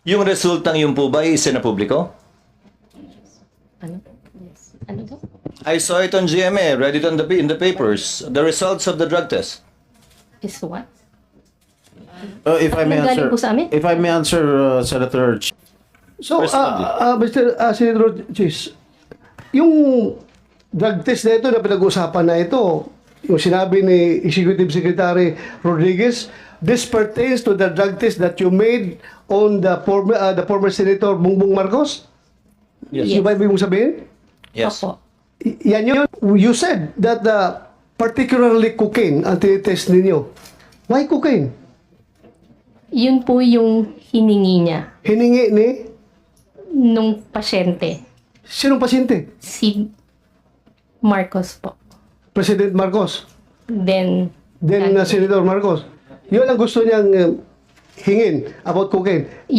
Yung resultang yun po ba isinapubliko? Ano? Yes. Ano daw? I saw it on GMA, read it on in the papers. The results of the drug test. Is what? If I may Anong galing answer, po sa amin? if I may answer, Senator Ch- So, Personally. Senator Chis, yung drug test na ito na pinag-uusapan na ito, yung sinabi ni Executive Secretary Rodriguez, this pertains to the drug test that you made on the former Senator Bongbong Marcos? Yes. Yung ba ibig mong sabihin? Yes. Opo. Yan yun. You said that particularly cocaine ang tinitest ninyo. Why cocaine? Yun po yung hiningi niya Hiningi ni nung pasyente. sinong pasyente? Si Marcos po. President Marcos. Then, Then Senator Marcos. Yun ang gusto niyang hingin about cocaine. yun